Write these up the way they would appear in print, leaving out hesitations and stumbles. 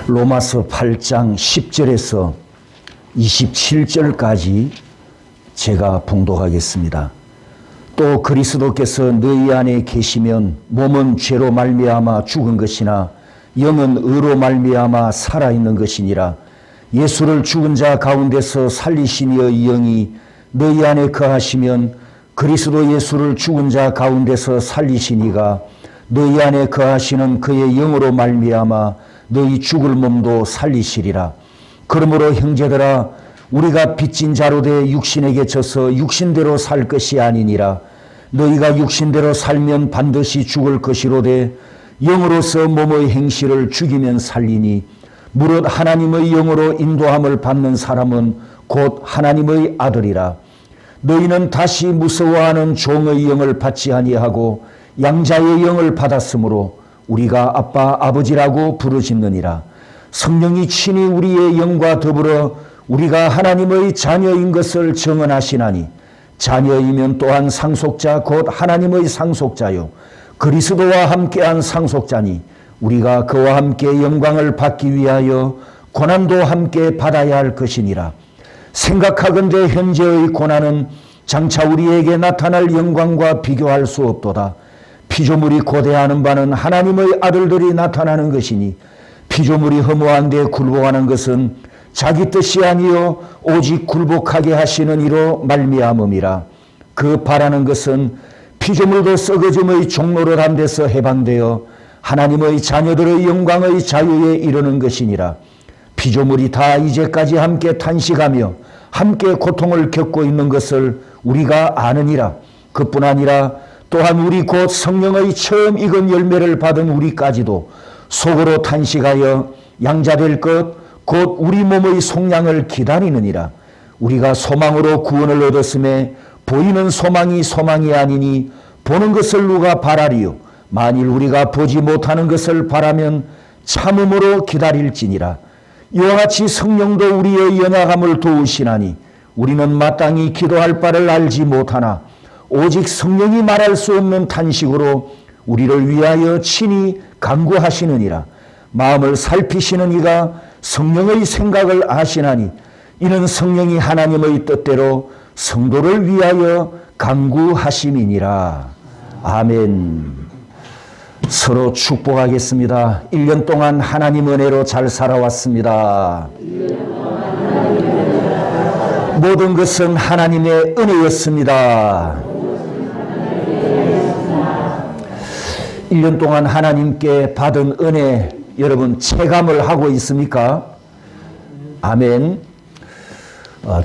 로마서 8장 10절에서 27절까지 제가 봉독하겠습니다. 또 그리스도께서 너희 안에 계시면 몸은 죄로 말미암아 죽은 것이나 영은 의로 말미암아 살아있는 것이니라. 예수를 죽은 자 가운데서 살리신 이의 영이 너희 안에 거하시면 그리스도 예수를 죽은 자 가운데서 살리신 이가 너희 안에 거하시는 그의 영으로 말미암아 너희 죽을 몸도 살리시리라. 그러므로 형제들아, 우리가 빚진 자로 돼 육신에게 져서 육신대로 살 것이 아니니라. 너희가 육신대로 살면 반드시 죽을 것이로되 영으로서 몸의 행실을 죽이면 살리니 무릇 하나님의 영으로 인도함을 받는 사람은 곧 하나님의 아들이라. 너희는 다시 무서워하는 종의 영을 받지 아니하고 양자의 영을 받았으므로 우리가 아빠 아버지라고 부르짖느니라. 성령이 친히 우리의 영과 더불어 우리가 하나님의 자녀인 것을 증언하시나니 자녀이면 또한 상속자 곧 하나님의 상속자요 그리스도와 함께한 상속자니 우리가 그와 함께 영광을 받기 위하여 고난도 함께 받아야 할 것이니라. 생각하건대 현재의 고난은 장차 우리에게 나타날 영광과 비교할 수 없도다. 피조물이 고대하는 바는 하나님의 아들들이 나타나는 것이니 피조물이 허무한 데 굴복하는 것은 자기 뜻이 아니요 오직 굴복하게 하시는 이로 말미암음이라. 그 바라는 것은 피조물도 썩어짐의 종로를 한 데서 해방되어 하나님의 자녀들의 영광의 자유에 이르는 것이니라. 피조물이 다 이제까지 함께 탄식하며 함께 고통을 겪고 있는 것을 우리가 아느니라. 그뿐 아니라 또한 우리 곧 성령의 처음 익은 열매를 받은 우리까지도 속으로 탄식하여 양자될 것 곧 우리 몸의 속량을 기다리느니라. 우리가 소망으로 구원을 얻었음에 보이는 소망이 소망이 아니니 보는 것을 누가 바라리요. 만일 우리가 보지 못하는 것을 바라면 참음으로 기다릴지니라. 이와 같이 성령도 우리의 연약함을 도우시나니 우리는 마땅히 기도할 바를 알지 못하나 오직 성령이 말할 수 없는 탄식으로 우리를 위하여 친히 간구하시느니라. 마음을 살피시는 이가 성령의 생각을 아시나니 이는 성령이 하나님의 뜻대로 성도를 위하여 간구하심이니라. 아멘. 서로 축복하겠습니다. 1년 동안 하나님 은혜로 잘 살아왔습니다. 모든 것은 하나님의 은혜였습니다. 1년 동안 하나님께 받은 은혜 여러분 체감을 하고 있습니까? 아멘.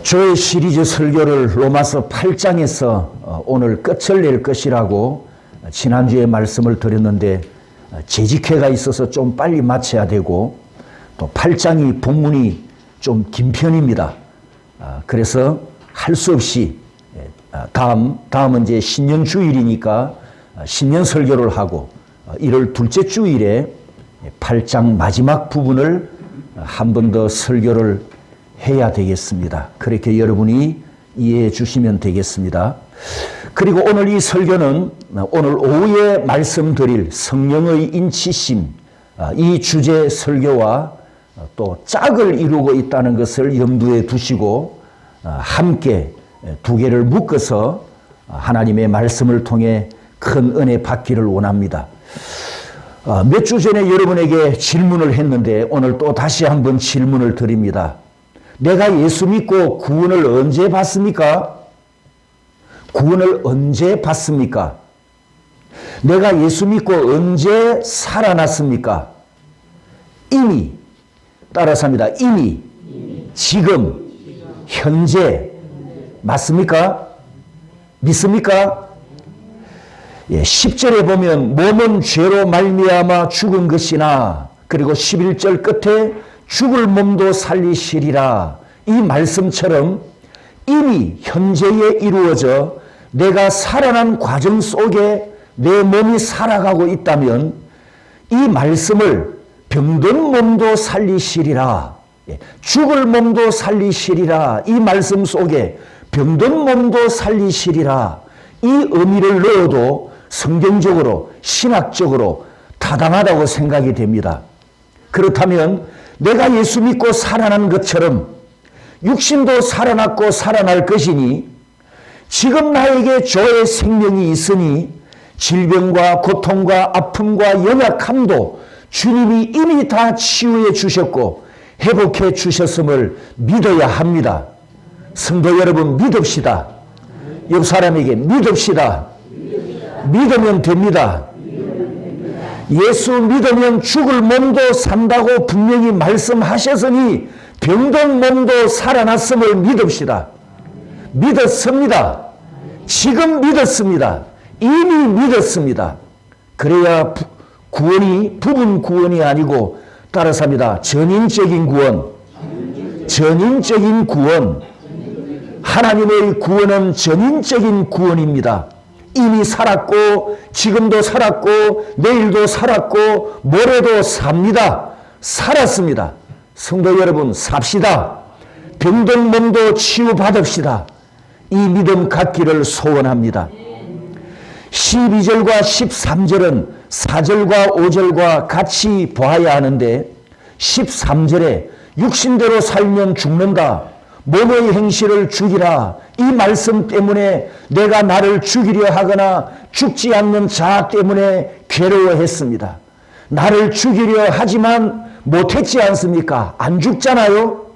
저의 시리즈 설교를 로마서 8장에서 오늘 끝을 낼 것이라고 지난주에 말씀을 드렸는데 재직회가 있어서 좀 빨리 마쳐야 되고 또 8장이 본문이 좀 긴 편입니다. 그래서 할 수 없이 다음은 이제 신년 주일이니까 신년 설교를 하고 1월 둘째 주일에 8장 마지막 부분을 한 번 더 설교를 해야 되겠습니다. 그렇게 여러분이 이해해 주시면 되겠습니다. 그리고 오늘 이 설교는 오늘 오후에 말씀드릴 성령의 인치심 이 주제 설교와 또 짝을 이루고 있다는 것을 염두에 두시고 함께 두 개를 묶어서 하나님의 말씀을 통해 큰 은혜 받기를 원합니다. 몇 주 전에 여러분에게 질문을 했는데 오늘 또 다시 한번 질문을 드립니다. 내가 예수 믿고 구원을 언제 받습니까? 구원을 언제 받습니까? 내가 예수 믿고 언제 살아났습니까? 이미, 따라서 합니다. 이미, 지금, 현재, 맞습니까? 믿습니까? 10절에 보면 몸은 죄로 말미암아 죽은 것이나 그리고 11절 끝에 죽을 몸도 살리시리라. 이 말씀처럼 이미 현재에 이루어져 내가 살아난 과정 속에 내 몸이 살아가고 있다면 이 말씀을 병든 몸도 살리시리라. 죽을 몸도 살리시리라. 이 말씀 속에 병든 몸도 살리시리라. 이 의미를 넣어도 성경적으로 신학적으로 타당하다고 생각이 됩니다. 그렇다면 내가 예수 믿고 살아난 것처럼 육신도 살아났고 살아날 것이니 지금 나에게 저의 생명이 있으니 질병과 고통과 아픔과 연약함도 주님이 이미 다 치유해 주셨고 회복해 주셨음을 믿어야 합니다. 성도 여러분, 믿읍시다. 옆 사람에게 믿읍시다. 믿으면 됩니다. 예수 믿으면 죽을 몸도 산다고 분명히 말씀하셨으니 병든 몸도 살아났음을 믿읍시다. 믿었습니다. 지금 믿었습니다. 이미 믿었습니다. 그래야 구원이 부분 구원이 아니고 따라서 합니다. 전인적인 구원. 전인적인 구원. 하나님의 구원은 전인적인 구원입니다. 이미 살았고 지금도 살았고 내일도 살았고 모레도 삽니다. 살았습니다. 성도 여러분, 삽시다. 병든 몸도 치유받읍시다. 이 믿음 갖기를 소원합니다. 12절과 13절은 4절과 5절과 같이 봐야 하는데 13절에 육신대로 살면 죽는다. 몸의 행실을 죽이라. 이 말씀 때문에 내가 나를 죽이려 하거나 죽지 않는 자 때문에 괴로워했습니다. 나를 죽이려 하지만 못했지 않습니까? 안 죽잖아요.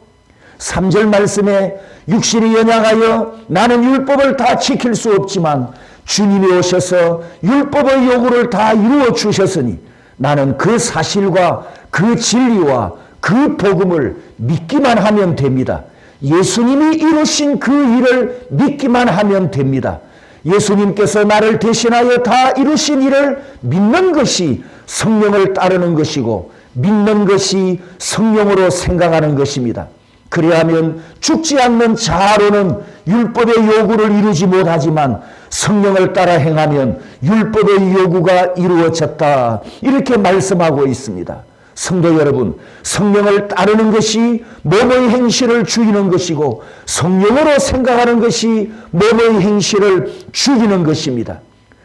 3절 말씀에 육신이 연약하여 나는 율법을 다 지킬 수 없지만 주님이 오셔서 율법의 요구를 다 이루어 주셨으니 나는 그 사실과 그 진리와 그 복음을 믿기만 하면 됩니다. 예수님이 이루신 그 일을 믿기만 하면 됩니다. 예수님께서 나를 대신하여 다 이루신 일을 믿는 것이 성령을 따르는 것이고 믿는 것이 성령으로 생각하는 것입니다. 그리하면 죽지 않는 자아로는 율법의 요구를 이루지 못하지만 성령을 따라 행하면 율법의 요구가 이루어졌다. 이렇게 말씀하고 있습니다. 성도 여러분, 성령을 따르는 것이 몸의 행실을 죽이는 것이고 성령으로 생각하는 것이 몸의 행실을 죽이는 것입니다.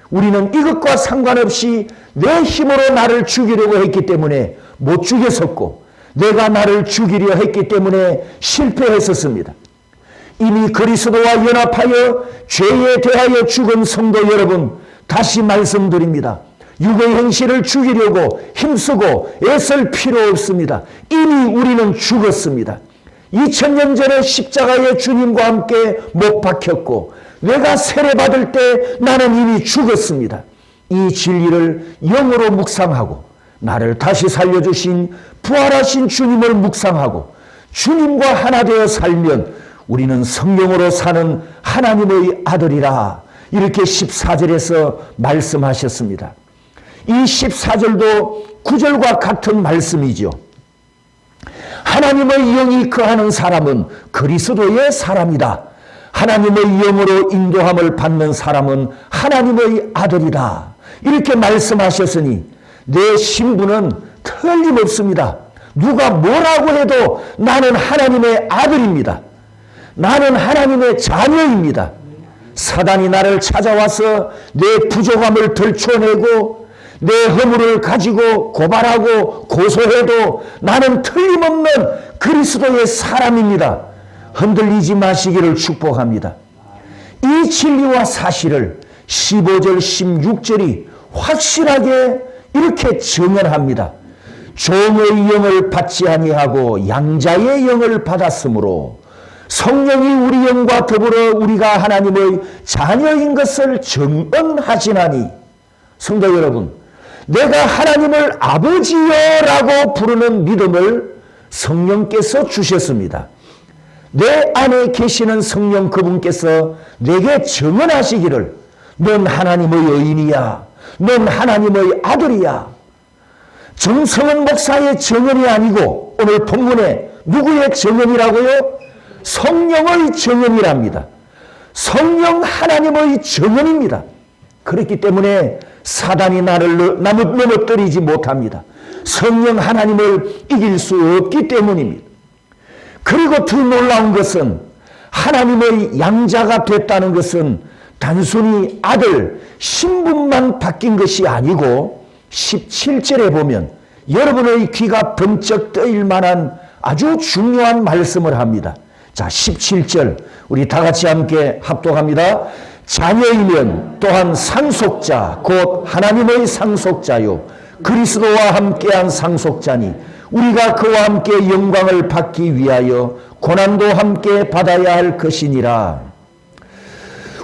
우리는 이것과 상관없이 내 힘으로 나를 죽이려고 했기 때문에 못 죽였었고 내가 나를 죽이려 했기 때문에 실패했었습니다. 이미 그리스도와 연합하여 죄에 대하여 죽은 성도 여러분, 다시 말씀드립니다. 육의 행실을 죽이려고 힘쓰고 애쓸 필요 없습니다. 이미 우리는 죽었습니다. 2000년 전에 십자가에 주님과 함께 못 박혔고 내가 세례받을 때 나는 이미 죽었습니다. 이 진리를 영으로 묵상하고 나를 다시 살려주신 부활하신 주님을 묵상하고 주님과 하나 되어 살면 우리는 성령으로 사는 하나님의 아들이라. 이렇게 14절에서 말씀하셨습니다. 이 14절도 9절과 같은 말씀이죠. 하나님의 영이 거하는 사람은 그리스도의 사람이다. 하나님의 영으로 인도함을 받는 사람은 하나님의 아들이다. 이렇게 말씀하셨으니 내 신분은 틀림없습니다. 누가 뭐라고 해도 나는 하나님의 아들입니다. 나는 하나님의 자녀입니다. 사단이 나를 찾아와서 내 부족함을 들춰내고 내 허물을 가지고 고발하고 고소해도 나는 틀림없는 그리스도의 사람입니다. 흔들리지 마시기를 축복합니다. 이 진리와 사실을 15절 16절이 확실하게 이렇게 증언합니다. 종의 영을 받지 아니하고 양자의 영을 받았으므로 성령이 우리 영과 더불어 우리가 하나님의 자녀인 것을 증언하시나니. 성도 여러분, 내가 하나님을 아버지여라고 부르는 믿음을 성령께서 주셨습니다. 내 안에 계시는 성령 그분께서 내게 증언하시기를 넌 하나님의 의인이야. 넌 하나님의 아들이야. 정성은 목사의 증언이 아니고 오늘 본문에 누구의 증언이라고요? 성령의 증언이랍니다. 성령 하나님의 증언입니다. 그렇기 때문에 사단이 나를 넘어뜨리지 못합니다. 성령 하나님을 이길 수 없기 때문입니다. 그리고 더 놀라운 것은 하나님의 양자가 됐다는 것은 단순히 아들 신분만 바뀐 것이 아니고 17절에 보면 여러분의 귀가 번쩍 뜨일 만한 아주 중요한 말씀을 합니다. 자, 17절 우리 다 같이 함께 합독합니다. 자녀이면 또한 상속자 곧 하나님의 상속자요 그리스도와 함께한 상속자니 우리가 그와 함께 영광을 받기 위하여 고난도 함께 받아야 할 것이니라.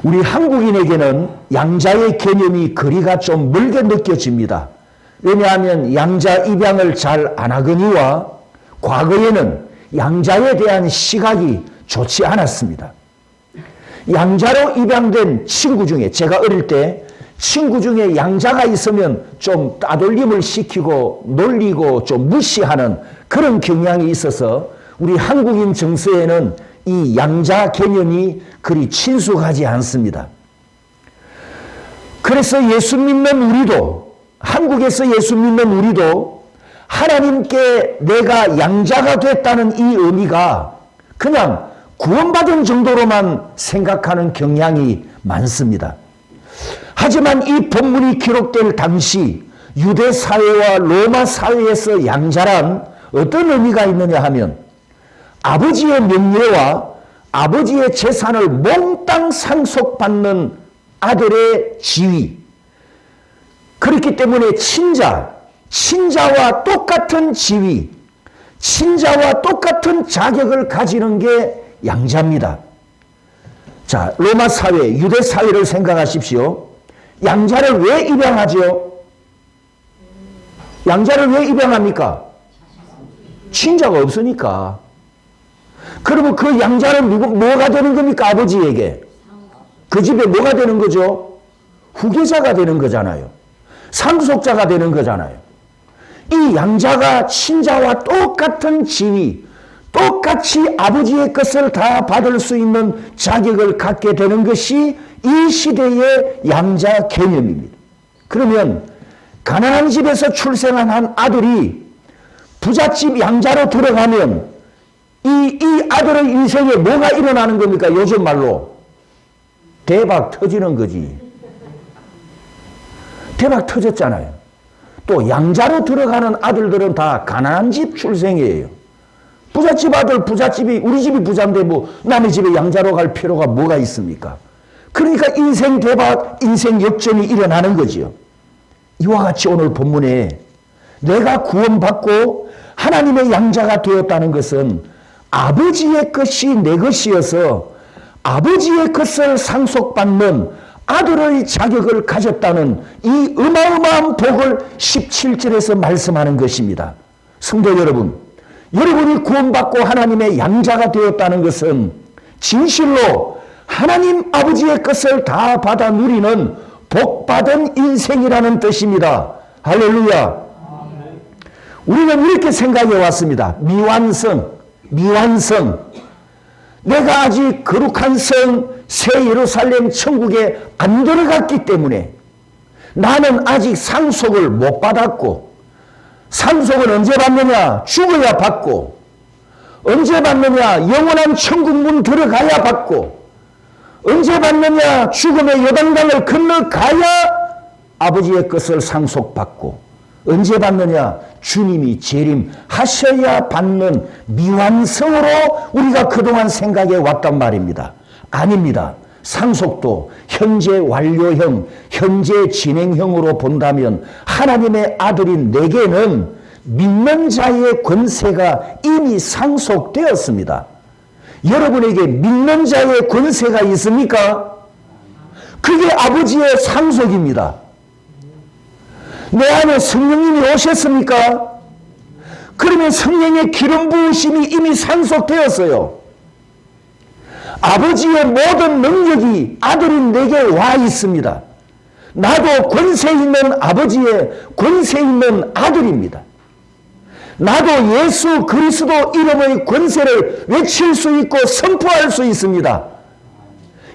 우리 한국인에게는 양자의 개념이 거리가 좀 멀게 느껴집니다. 왜냐하면 양자 입양을 잘 안 하거니와 과거에는 양자에 대한 시각이 좋지 않았습니다. 양자로 입양된 친구 중에 제가 어릴 때 친구 중에 양자가 있으면 좀 따돌림을 시키고 놀리고 좀 무시하는 그런 경향이 있어서 우리 한국인 정서에는 이 양자 개념이 그리 친숙하지 않습니다. 그래서 예수 믿는 우리도 한국에서 예수 믿는 우리도 하나님께 내가 양자가 됐다는 이 의미가 그냥 구원받은 정도로만 생각하는 경향이 많습니다. 하지만 이 본문이 기록될 당시 유대 사회와 로마 사회에서 양자란 어떤 의미가 있느냐 하면 아버지의 명예와 아버지의 재산을 몽땅 상속받는 아들의 지위. 그렇기 때문에 친자와 똑같은 지위, 친자와 똑같은 자격을 가지는 게 양자입니다. 자, 로마 사회, 유대 사회를 생각하십시오. 양자를 왜 입양하죠? 양자를 왜 입양합니까? 친자가 없으니까. 그러면 그 양자는 뭐가 되는 겁니까? 아버지에게. 그 집에 뭐가 되는 거죠? 후계자가 되는 거잖아요. 상속자가 되는 거잖아요. 이 양자가 친자와 똑같은 지위, 똑같이 아버지의 것을 다 받을 수 있는 자격을 갖게 되는 것이 이 시대의 양자 개념입니다. 그러면 가난한 집에서 출생한 한 아들이 부잣집 양자로 들어가면 이 아들의 인생에 뭐가 일어나는 겁니까? 요즘 말로 대박 터지는 거지. 대박 터졌잖아요. 또 양자로 들어가는 아들들은 다 가난한 집 출생이에요. 부잣집 아들, 부잣집이 우리 집이 부자인데 뭐 남의 집에 양자로 갈 필요가 뭐가 있습니까? 그러니까 인생 대박, 인생 역전이 일어나는 거지요. 이와 같이 오늘 본문에 내가 구원받고 하나님의 양자가 되었다는 것은 아버지의 것이 내 것이어서 아버지의 것을 상속받는 아들의 자격을 가졌다는 이 어마어마한 복을 17절에서 말씀하는 것입니다. 성도 여러분, 여러분이 구원받고 하나님의 양자가 되었다는 것은 진실로 하나님 아버지의 것을 다 받아 누리는 복받은 인생이라는 뜻입니다. 할렐루야. 우리는 이렇게 생각해 왔습니다. 미완성. 내가 아직 거룩한 성, 새 예루살렘 천국에 안 들어갔기 때문에 나는 아직 상속을 못 받았고, 상속은 언제 받느냐? 죽어야 받고, 언제 받느냐? 영원한 천국 문 들어가야 받고, 언제 받느냐? 죽음의 요단강을 건너가야 아버지의 것을 상속받고, 언제 받느냐? 주님이 재림하셔야 받는 미완성으로 우리가 그동안 생각해 왔단 말입니다. 아닙니다. 상속도 현재 완료형, 현재 진행형으로 본다면 하나님의 아들인 내게는 믿는 자의 권세가 이미 상속되었습니다. 여러분에게 믿는 자의 권세가 있습니까? 그게 아버지의 상속입니다. 내 안에 성령님이 오셨습니까? 그러면 성령의 기름 부으심이 이미 상속되었어요. 아버지의 모든 능력이 아들인 내게 와 있습니다. 나도 권세 있는 아버지의 권세 있는 아들입니다. 나도 예수 그리스도 이름의 권세를 외칠 수 있고 선포할 수 있습니다.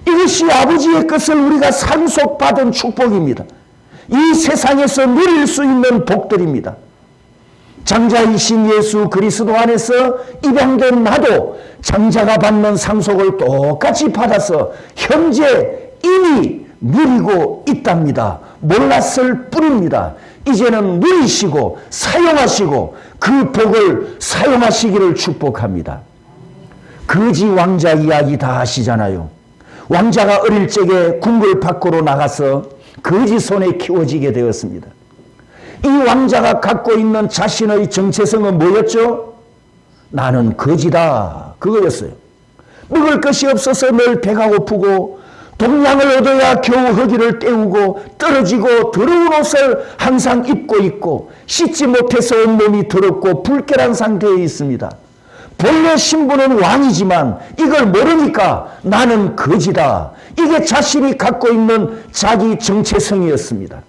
이것이 아버지의 것을 우리가 상속받은 축복입니다. 이 세상에서 누릴 수 있는 복들입니다. 장자이신 예수 그리스도 안에서 입양된 나도 장자가 받는 상속을 똑같이 받아서 현재 이미 누리고 있답니다. 몰랐을 뿐입니다. 이제는 누리시고 사용하시고 그 복을 사용하시기를 축복합니다. 거지 왕자 이야기 다 아시잖아요. 왕자가 어릴 적에 궁궐 밖으로 나가서 거지 손에 키워지게 되었습니다. 이 왕자가 갖고 있는 자신의 정체성은 뭐였죠? 나는 거지다, 그거였어요. 먹을 것이 없어서 늘 배가 고프고 동량을 얻어야 겨우 허기를 때우고 떨어지고 더러운 옷을 항상 입고 있고 씻지 못해서 온몸이 더럽고 불결한 상태에 있습니다. 본래 신분은 왕이지만 이걸 모르니까 나는 거지다. 이게 자신이 갖고 있는 자기 정체성이었습니다.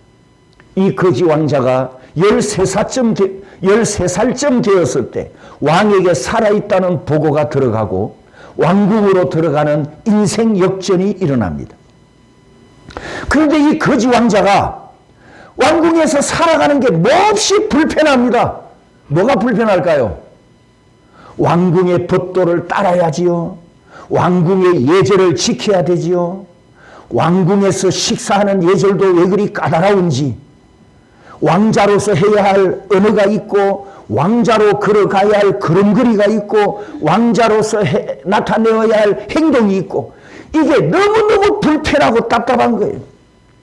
이 거지 왕자가 13살쯤 되었을 때 왕에게 살아있다는 보고가 들어가고 왕궁으로 들어가는 인생 역전이 일어납니다. 그런데 이 거지 왕자가 왕궁에서 살아가는 게 몹시 불편합니다. 뭐가 불편할까요? 왕궁의 법도를 따라야지요. 왕궁의 예절을 지켜야 되지요. 왕궁에서 식사하는 예절도 왜 그리 까다로운지, 왕자로서 해야 할 언어가 있고 왕자로 걸어가야 할 걸음걸이가 있고 왕자로서 나타내어야 할 행동이 있고 이게 너무너무 불편하고 답답한 거예요.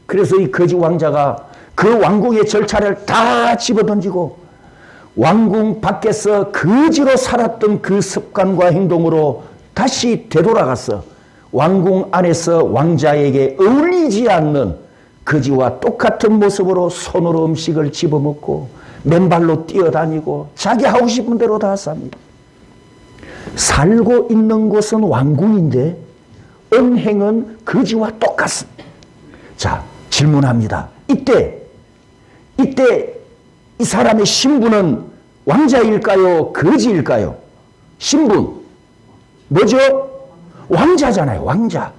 그래서 이 거지 왕자가 그 왕궁의 절차를 다 집어던지고 왕궁 밖에서 거지로 살았던 그 습관과 행동으로 다시 되돌아가서 왕궁 안에서 왕자에게 어울리지 않는 거지와 똑같은 모습으로 손으로 음식을 집어먹고 맨발로 뛰어다니고 자기 하고 싶은 대로 다 삽니다. 살고 있는 곳은 왕궁인데 언행은 거지와 똑같습니다. 자, 질문합니다. 이때 이 사람의 신분은 왕자일까요? 거지일까요? 신분 뭐죠? 왕자잖아요. 왕자.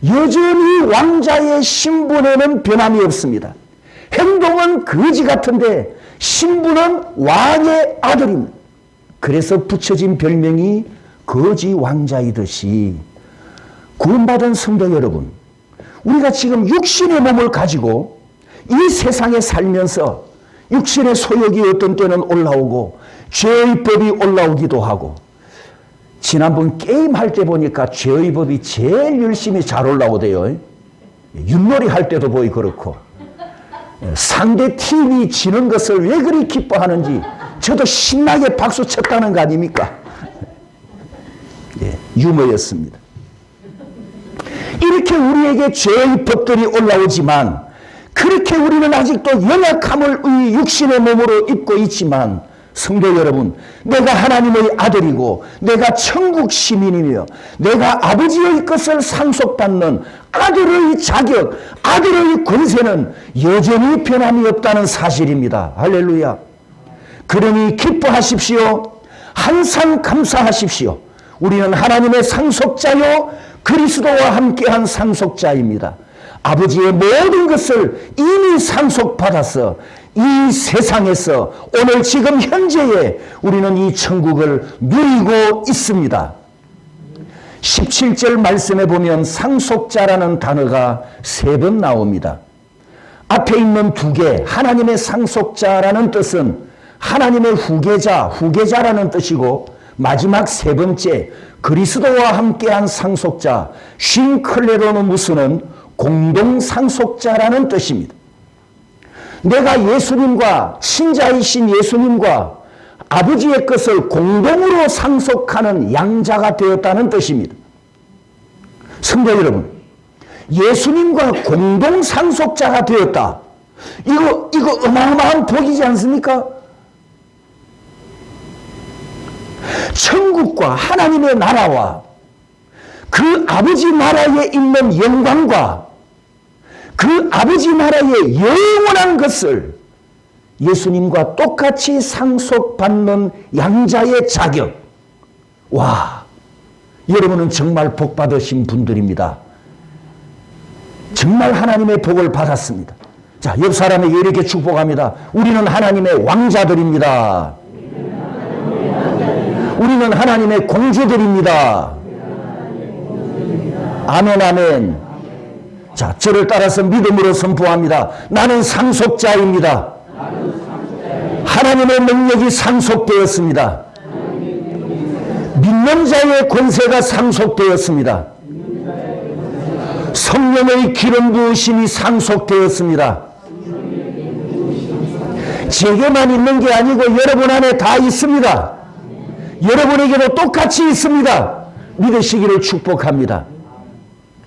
여전히 왕자의 신분에는 변함이 없습니다. 행동은 거지 같은데 신분은 왕의 아들입니다. 그래서 붙여진 별명이 거지 왕자이듯이 구원받은 성도 여러분, 우리가 지금 육신의 몸을 가지고 이 세상에 살면서 육신의 소욕이 어떤 때는 올라오고 죄의 법이 올라오기도 하고, 지난번 게임할 때 보니까 죄의 법이 제일 열심히 잘 올라오대요. 윷놀이 할 때도 보이 그렇고, 상대 팀이 지는 것을 왜 그리 기뻐하는지 저도 신나게 박수 쳤다는 거 아닙니까? 예, 유머였습니다. 이렇게 우리에게 죄의 법들이 올라오지만 그렇게 우리는 아직도 연약함을 이 육신의 몸으로 입고 있지만, 성도 여러분, 내가 하나님의 아들이고 내가 천국 시민이며 내가 아버지의 것을 상속받는 아들의 자격, 아들의 권세는 여전히 변함이 없다는 사실입니다. 할렐루야. 그러니 기뻐하십시오. 항상 감사하십시오. 우리는 하나님의 상속자요 그리스도와 함께한 상속자입니다. 아버지의 모든 것을 이미 상속받아서 이 세상에서 오늘 지금 현재에 우리는 이 천국을 누리고 있습니다. 17절 말씀에 보면 상속자라는 단어가 3번 나옵니다. 앞에 있는 2개, 하나님의 상속자라는 뜻은 하나님의 후계자라는 뜻이고, 마지막 3번째 그리스도와 함께한 상속자 쉰클레로노무스는 공동상속자라는 뜻입니다. 내가 예수님과, 친자이신 예수님과 아버지의 것을 공동으로 상속하는 양자가 되었다는 뜻입니다. 성도 여러분, 예수님과 공동상속자가 되었다. 이거 어마어마한 복이지 않습니까? 천국과 하나님의 나라와 그 아버지 나라에 있는 영광과 그 아버지 나라의 영원한 것을 예수님과 똑같이 상속받는 양자의 자격. 와, 여러분은 정말 복 받으신 분들입니다. 정말 하나님의 복을 받았습니다. 자, 옆 사람에게 이렇게 축복합니다. 우리는 하나님의 왕자들입니다. 우리는 하나님의 공주들입니다. 아멘, 아멘. 자, 저를 따라서 믿음으로 선포합니다. 나는 상속자입니다. 하나님의 능력이 상속되었습니다. 믿는 자의 권세가 상속되었습니다. 성령의 기름 부으심이 상속되었습니다. 제게만 있는 게 아니고 여러분 안에 다 있습니다. 여러분에게도 똑같이 있습니다. 믿으시기를 축복합니다.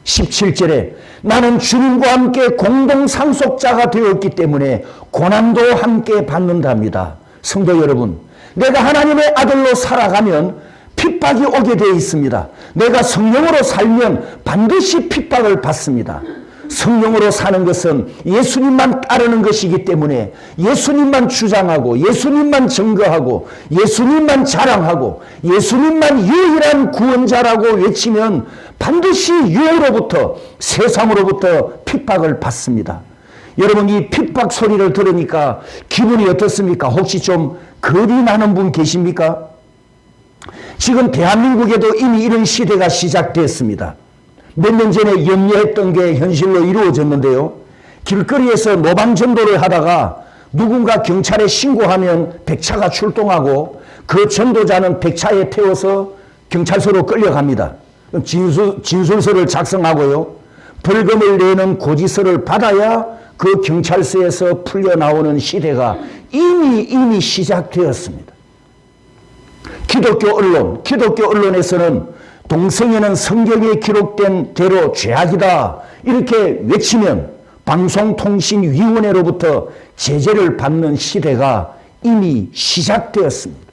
17절에 나는 주님과 함께 공동 상속자가 되었기 때문에 고난도 함께 받는답니다. 성도 여러분, 내가 하나님의 아들로 살아가면 핍박이 오게 되어 있습니다. 내가 성령으로 살면 반드시 핍박을 받습니다. 성령으로 사는 것은 예수님만 따르는 것이기 때문에 예수님만 주장하고 예수님만 증거하고 예수님만 자랑하고 예수님만 유일한 구원자라고 외치면 반드시 유로부터 세상으로부터 핍박을 받습니다. 여러분, 이 핍박 소리를 들으니까 기분이 어떻습니까? 혹시 좀 겁이 나는 분 계십니까? 지금 대한민국에도 이미 이런 시대가 시작됐습니다. 몇 년 전에 염려했던 게 현실로 이루어졌는데요. 길거리에서 노방전도를 하다가 누군가 경찰에 신고하면 백차가 출동하고 그 전도자는 백차에 태워서 경찰서로 끌려갑니다. 진술서를 작성하고요. 벌금을 내는 고지서를 받아야 그 경찰서에서 풀려나오는 시대가 이미 시작되었습니다. 기독교 언론에서는 동성애는 성경에 기록된 대로 죄악이다 이렇게 외치면 방송통신위원회로부터 제재를 받는 시대가 이미 시작되었습니다.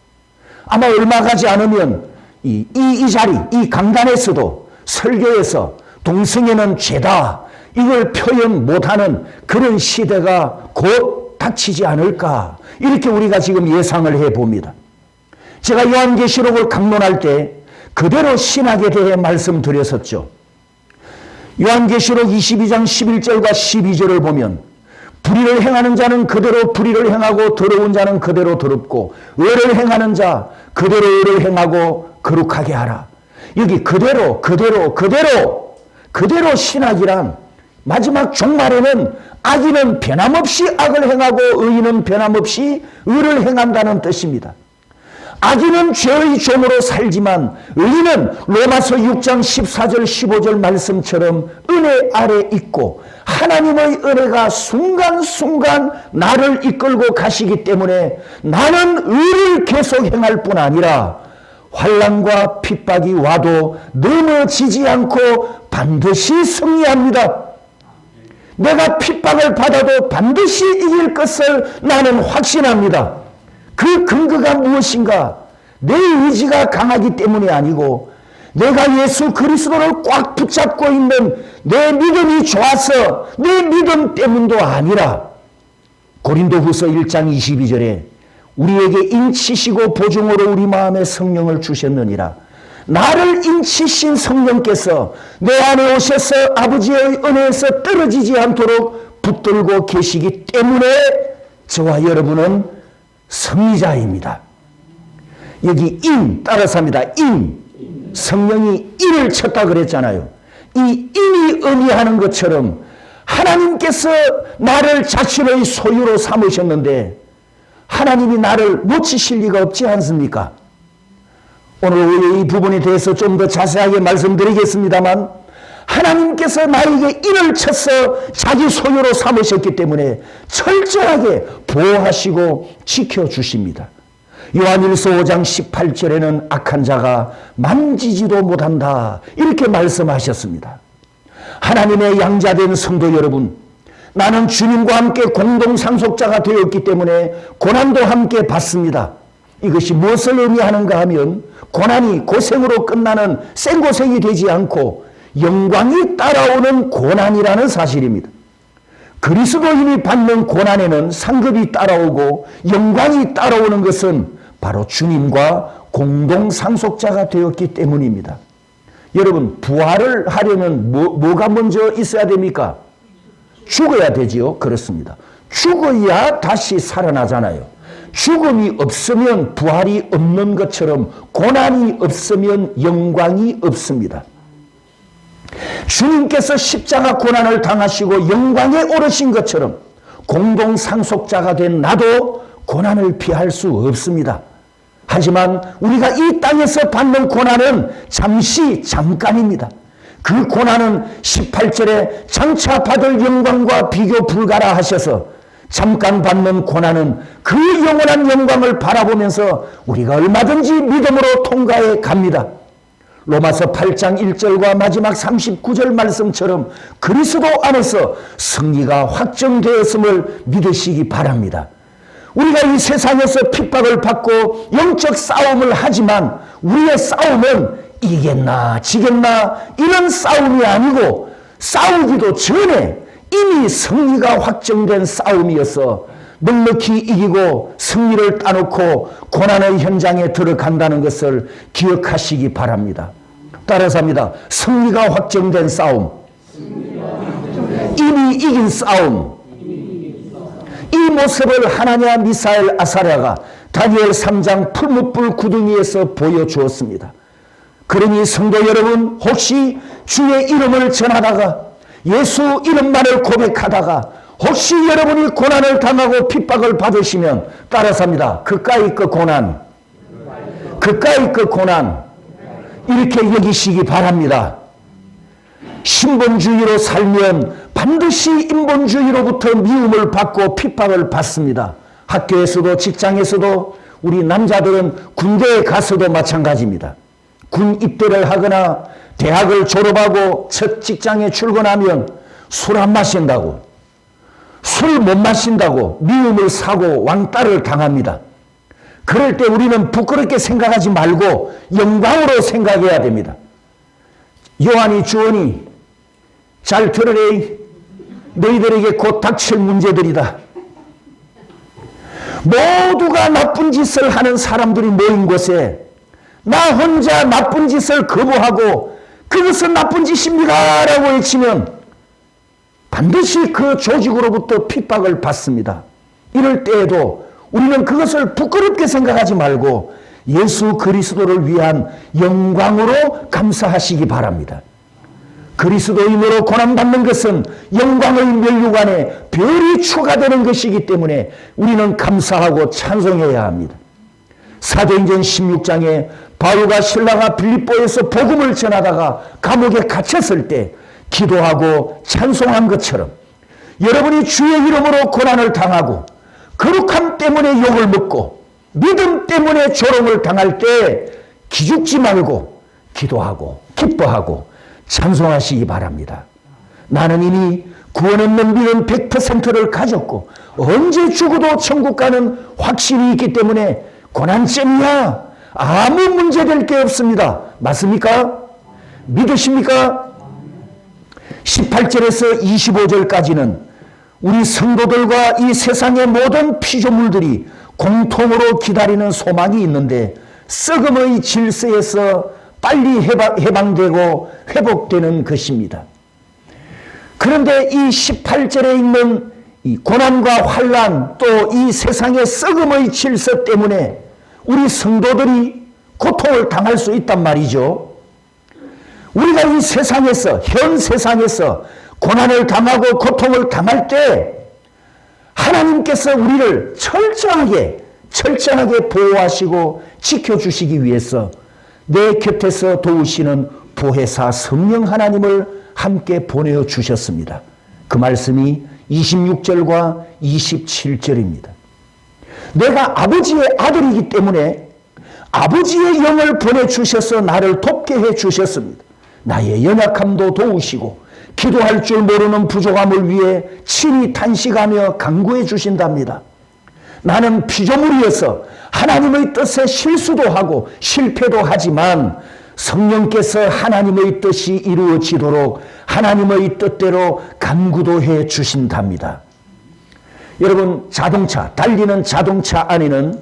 아마 얼마 가지 않으면 이 자리, 이 강단에서도 설교에서 동성애는 죄다 이걸 표현 못하는 그런 시대가 곧 닥치지 않을까 이렇게 우리가 지금 예상을 해봅니다. 제가 요한계시록을 강론할 때 그대로 신학에 대해 말씀드렸었죠. 요한계시록 22장 11절과 12절을 보면 불의를 행하는 자는 그대로 불의를 행하고 더러운 자는 그대로 더럽고 의를 행하는 자 그대로 의를 행하고 거룩하게 하라. 여기 그대로 신학이란 마지막 종말에는 악인은 변함없이 악을 행하고 의인은 변함없이 의를 행한다는 뜻입니다. 악인은 죄의 종으로 살지만 의인은 로마서 6장 14절 15절 말씀처럼 은혜 아래 있고 하나님의 은혜가 순간순간 나를 이끌고 가시기 때문에 나는 의를 계속 행할 뿐 아니라 환난과 핍박이 와도 넘어지지 않고 반드시 승리합니다. 내가 핍박을 받아도 반드시 이길 것을 나는 확신합니다. 그 근거가 무엇인가? 내 의지가 강하기 때문이 아니고 내가 예수 그리스도를 꽉 붙잡고 있는 내 믿음이 좋아서 내 믿음 때문도 아니라 고린도후서 1장 22절에 우리에게 인치시고 보증으로 우리 마음에 성령을 주셨느니라. 나를 인치신 성령께서 내 안에 오셔서 아버지의 은혜에서 떨어지지 않도록 붙들고 계시기 때문에 저와 여러분은 승리자입니다. 여기 인 따라서 합니다. 성령이 인을 쳤다 그랬잖아요. 이 인이 의미하는 것처럼 하나님께서 나를 자신의 소유로 삼으셨는데 하나님이 나를 놓치실 리가 없지 않습니까? 오늘 이 부분에 대해서 좀 더 자세하게 말씀드리겠습니다만 하나님께서 나에게 인을 쳐서 자기 소유로 삼으셨기 때문에 철저하게 보호하시고 지켜주십니다. 요한일서 5장 18절에는 악한 자가 만지지도 못한다 이렇게 말씀하셨습니다. 하나님의 양자된 성도 여러분, 나는 주님과 함께 공동상속자가 되었기 때문에 고난도 함께 받습니다. 이것이 무엇을 의미하는가 하면 고난이 고생으로 끝나는 생고생이 되지 않고 영광이 따라오는 고난이라는 사실입니다. 그리스도인이 받는 고난에는 상급이 따라오고 영광이 따라오는 것은 바로 주님과 공동상속자가 되었기 때문입니다. 여러분, 부활을 하려면 뭐가 먼저 있어야 됩니까? 죽어야 되지요. 그렇습니다. 죽어야 다시 살아나잖아요. 죽음이 없으면 부활이 없는 것처럼 고난이 없으면 영광이 없습니다. 주님께서 십자가 고난을 당하시고 영광에 오르신 것처럼 공동상속자가 된 나도 고난을 피할 수 없습니다. 하지만 우리가 이 땅에서 받는 고난은 잠깐입니다. 그 고난은 18절에 장차 받을 영광과 비교 불가라 하셔서 잠깐 받는 고난은 그 영원한 영광을 바라보면서 우리가 얼마든지 믿음으로 통과해 갑니다. 로마서 8장 1절과 마지막 39절 말씀처럼 그리스도 안에서 승리가 확정되었음을 믿으시기 바랍니다. 우리가 이 세상에서 핍박을 받고 영적 싸움을 하지만 우리의 싸움은 이겠나 지겠나 이런 싸움이 아니고 싸우기도 전에 이미 승리가 확정된 싸움이어서 넉넉히 이기고 승리를 따놓고 고난의 현장에 들어간다는 것을 기억하시기 바랍니다. 따라서 합니다. 승리가 확정된 싸움, 이미 이긴 싸움. 이 모습을 하나냐 미사엘 아사랴가 다니엘 3장 풀무불 구덩이에서 보여주었습니다. 그러니 성도 여러분, 혹시 주의 이름을 전하다가 예수 이름만을 고백하다가 혹시 여러분이 고난을 당하고 핍박을 받으시면 따라서 합니다. 그까이 그 고난, 그까이 그 고난 이렇게 여기시기 바랍니다. 신본주의로 살면 반드시 인본주의로부터 미움을 받고 핍박을 받습니다. 학교에서도 직장에서도 우리 남자들은 군대에 가서도 마찬가지입니다. 군 입대를 하거나 대학을 졸업하고 첫 직장에 출근하면 술 안 마신다고, 술 못 마신다고 미움을 사고 왕따를 당합니다. 그럴 때 우리는 부끄럽게 생각하지 말고 영광으로 생각해야 됩니다. 요한이 주원이 잘 들으래. 너희들에게 곧 닥칠 문제들이다. 모두가 나쁜 짓을 하는 사람들이 모인 곳에 나 혼자 나쁜 짓을 거부하고 그것은 나쁜 짓입니다 라고 외치면 반드시 그 조직으로부터 핍박을 받습니다. 이럴 때에도 우리는 그것을 부끄럽게 생각하지 말고 예수 그리스도를 위한 영광으로 감사하시기 바랍니다. 그리스도인으로 고난받는 것은 영광의 면류관에 별이 추가되는 것이기 때문에 우리는 감사하고 찬송해야 합니다. 사도행전 16장에 바울과 실라가 빌립보에서 복음을 전하다가 감옥에 갇혔을 때 기도하고 찬송한 것처럼 여러분이 주의 이름으로 고난을 당하고 거룩함 때문에 욕을 먹고 믿음 때문에 조롱을 당할 때 기죽지 말고 기도하고 기뻐하고 찬송하시기 바랍니다. 나는 이미 구원 없는 믿음 100%를 가졌고 언제 죽어도 천국 가는 확신이 있기 때문에 고난쯤이야 아무 문제될 게 없습니다. 맞습니까? 믿으십니까? 18절에서 25절까지는 우리 성도들과 이 세상의 모든 피조물들이 공통으로 기다리는 소망이 있는데 썩음의 질서에서 빨리 해방되고 회복되는 것입니다. 그런데 이 18절에 있는 이 고난과 환난 또 이 세상의 썩음의 질서 때문에 우리 성도들이 고통을 당할 수 있단 말이죠. 우리가 이 세상에서 현 세상에서 고난을 당하고 고통을 당할 때 하나님께서 우리를 철저하게 보호하시고 지켜주시기 위해서 내 곁에서 도우시는 보혜사 성령 하나님을 함께 보내주셨습니다. 그 말씀이 26절과 27절입니다. 내가 아버지의 아들이기 때문에 아버지의 영을 보내주셔서 나를 돕게 해주셨습니다. 나의 연약함도 도우시고 기도할 줄 모르는 부족함을 위해 친히 탄식하며 간구해 주신답니다. 나는 피조물이어서 하나님의 뜻에 실수도 하고 실패도 하지만 성령께서 하나님의 뜻이 이루어지도록 하나님의 뜻대로 간구도 해 주신답니다. 여러분, 달리는 자동차 안에는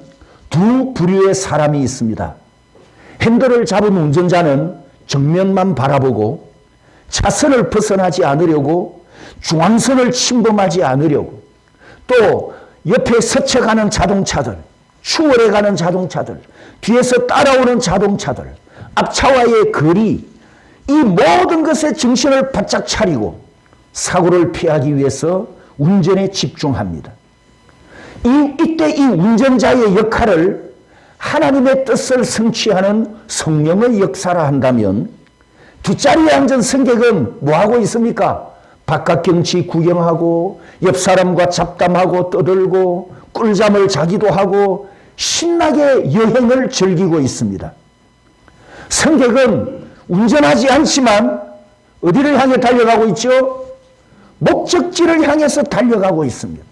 두 부류의 사람이 있습니다. 핸들을 잡은 운전자는 정면만 바라보고 차선을 벗어나지 않으려고 중앙선을 침범하지 않으려고 또 옆에 스쳐가는 자동차들, 추월해가는 자동차들, 뒤에서 따라오는 자동차들, 앞차와의 거리, 이 모든 것에 정신을 바짝 차리고 사고를 피하기 위해서 운전에 집중합니다. 이때 이 운전자의 역할을 하나님의 뜻을 성취하는 성령의 역사라 한다면 뒷자리에 앉은 승객은 뭐하고 있습니까? 바깥 경치 구경하고 옆 사람과 잡담하고 떠들고 꿀잠을 자기도 하고 신나게 여행을 즐기고 있습니다. 승객은 운전하지 않지만 어디를 향해 달려가고 있죠? 목적지를 향해서 달려가고 있습니다.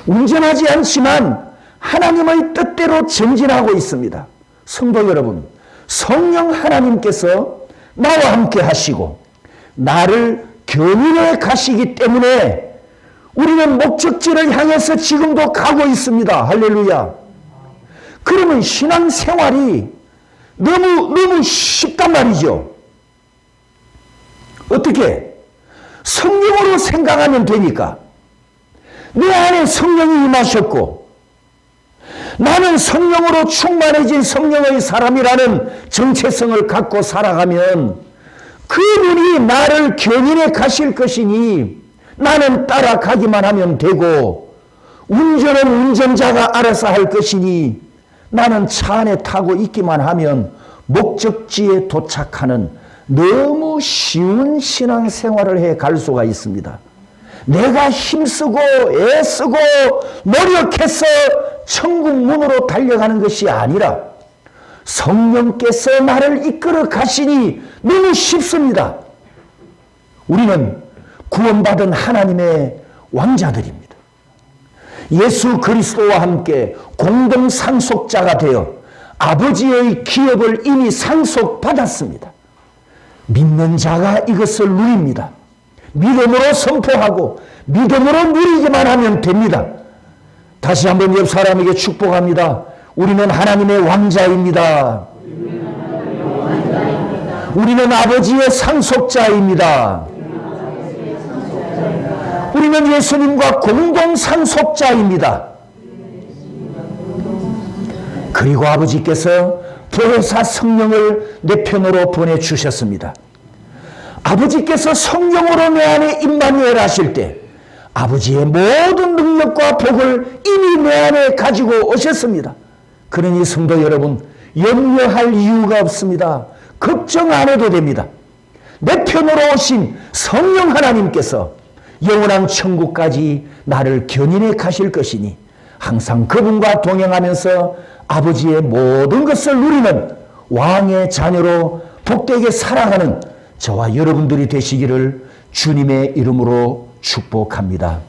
운전하지 않지만 하나님의 뜻대로 전진하고 있습니다. 성도 여러분, 성령 하나님께서 나와 함께 하시고 나를 견인해 가시기 때문에 우리는 목적지를 향해서 지금도 가고 있습니다. 할렐루야. 그러면 신앙생활이 너무 쉽단 말이죠. 어떻게? 성령으로 생각하면 되니까. 내 안에 성령이 임하셨고 나는 성령으로 충만해진 성령의 사람이라는 정체성을 갖고 살아가면 그분이 나를 견인해 가실 것이니 나는 따라가기만 하면 되고 운전은 운전자가 알아서 할 것이니 나는 차 안에 타고 있기만 하면 목적지에 도착하는 너무 쉬운 신앙생활을 해 갈 수가 있습니다. 내가 힘쓰고 애쓰고 노력해서 천국 문으로 달려가는 것이 아니라 성령께서 나를 이끌어 가시니 너무 쉽습니다. 우리는 구원받은 하나님의 왕자들입니다. 예수 그리스도와 함께 공동 상속자가 되어 아버지의 기업을 이미 상속받았습니다. 믿는 자가 이것을 누립니다. 믿음으로 선포하고 믿음으로 누리기만 하면 됩니다. 다시 한번 옆 사람에게 축복합니다. 우리는 하나님의 왕자입니다. 우리는 아버지의 상속자입니다. 우리는 예수님과 공동 상속자입니다. 그리고 아버지께서 보혜사 성령을 내 편으로 보내주셨습니다. 아버지께서 성령으로 내 안에 임마누엘 하실 때 아버지의 모든 능력과 복을 이미 내 안에 가지고 오셨습니다. 그러니 성도 여러분, 염려할 이유가 없습니다. 걱정 안 해도 됩니다. 내 편으로 오신 성령 하나님께서 영원한 천국까지 나를 견인해 가실 것이니 항상 그분과 동행하면서 아버지의 모든 것을 누리는 왕의 자녀로 복되게 살아가는 저와 여러분들이 되시기를 주님의 이름으로 축복합니다.